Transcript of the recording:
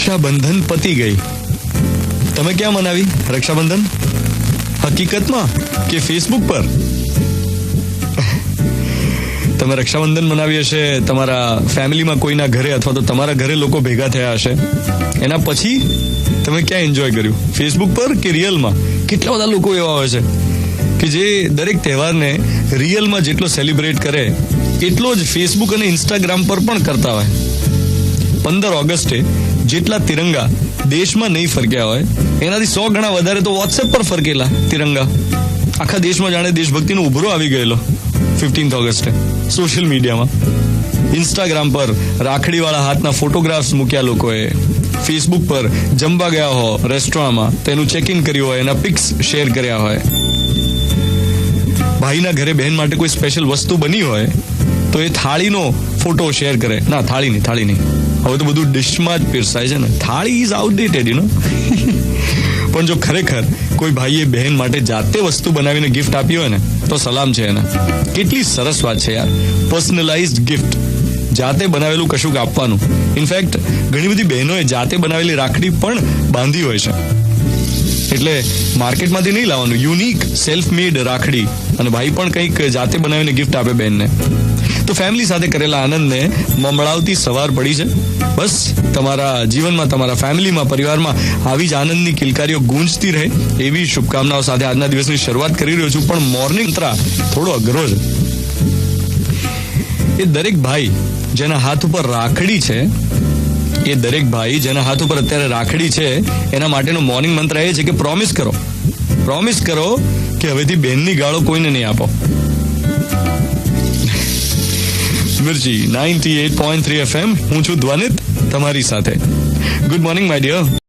રક્ષાબંધન પતી ગઈ. તમે ક્યાં મનાવી રક્ષાબંધન? હકીકતમાં કે ફેસબુક પર? તમે રક્ષાબંધન મનાવી હશે તમારા ફેમિલીમાં કોઈના ઘરે, અથવા તો તમારા ઘરે લોકો ભેગા થયા હશે. એના પછી તમે ક્યાં એન્જોય કર્યું? ફેસબુક પર કે રિયલમાં? કેટલા બધા લોકો એવા હોય છે કે જે દરેક તહેવારને રિયલમાં જેટલો સેલિબ્રેટ કરે એટલો જ ફેસબુક અને ઇન્સ્ટાગ્રામ પર પણ કરતા હોય. 15 ઓગસ્ટે જેટલા તિરંગા દેશમાં નહીં ફરક્યા હોય એનાથી 100 ગણા વધારે તો વોટ્સએપ પર ફરકેલા તિરંગા. આખા દેશમાં જાણે દેશભક્તિનો ઉભરો આવી ગયેલો 15 ઓગસ્ટે સોશિયલ મીડિયામાં. ઇન્સ્ટાગ્રામ પર રાખડીવાળા હાથના ફોટોગ્રાફ્સ મૂક્યા લોકોએ. ફેસબુક પર જમવા ગયા હો રેસ્ટોરન્ટમાં તેનું ચેક ઇન કર્યું હોય, એના પિક્સ શેર કર્યા હોય. ભાઈના ઘરે બહેન માટે કોઈ સ્પેશિયલ વસ્તુ બની હોય તો એ થાળીનો ફોટો શેર કરે. ના, થાળી નહીં. હવે તો બધું ડિશમાં જ પીરસાય છે ને. થાળી ઇઝ આઉટડેટેડ, પણ જો ખરેખર કોઈ ભાઈએ બહેન માટે જાતે વસ્તુ બનાવીને ગિફ્ટ આપી હોય ને તો સલામ છે એને. કેટલી સરસ વાત છે યાર, પર્સનલાઇઝડ ગિફ્ટ, જાતે બનાવેલું કશુંક આપવાનું. ઇનફેક્ટ ઘણી બધી બહેનોએ જાતે બનાવેલી રાખડી પણ બાંધી હોય છે. એટલે માર્કેટમાંથી નહીં લાવવાનું, યુનિક સેલ્ફ મેડ રાખડી. અને ભાઈ પણ કંઈક જાતે બનાવીને ગિફ્ટ આપે બહેનને. તો ફેમિલી સાથે કરેલા આનંદને મમળાવતી સવાર પડી છે. બસ તમારા જીવનમાં, તમારા ફેમિલીમાં, પરિવારમાં આવી જ આનંદની કિલકારીઓ ગૂંજતી રહે એવી શુભકામનાઓ સાથે આજના દિવસની શરૂઆત કરી રહ્યો છું. પણ મોર્નિંગ મંત્ર થોડો અઘરો છે. એ દરેક ભાઈ જેના હાથ ઉપર રાખડી છે, અત્યારે રાખડી છે, એના માટેનો મોર્નિંગ મંત્ર એ છે કે પ્રોમિસ કરો કે હવેથી બહેનની ગાળો કોઈને નહીં આપો. મિર્ચી 98.3 FM, હું છું ધ્વનિત તમારી સાથે. Good morning my dear.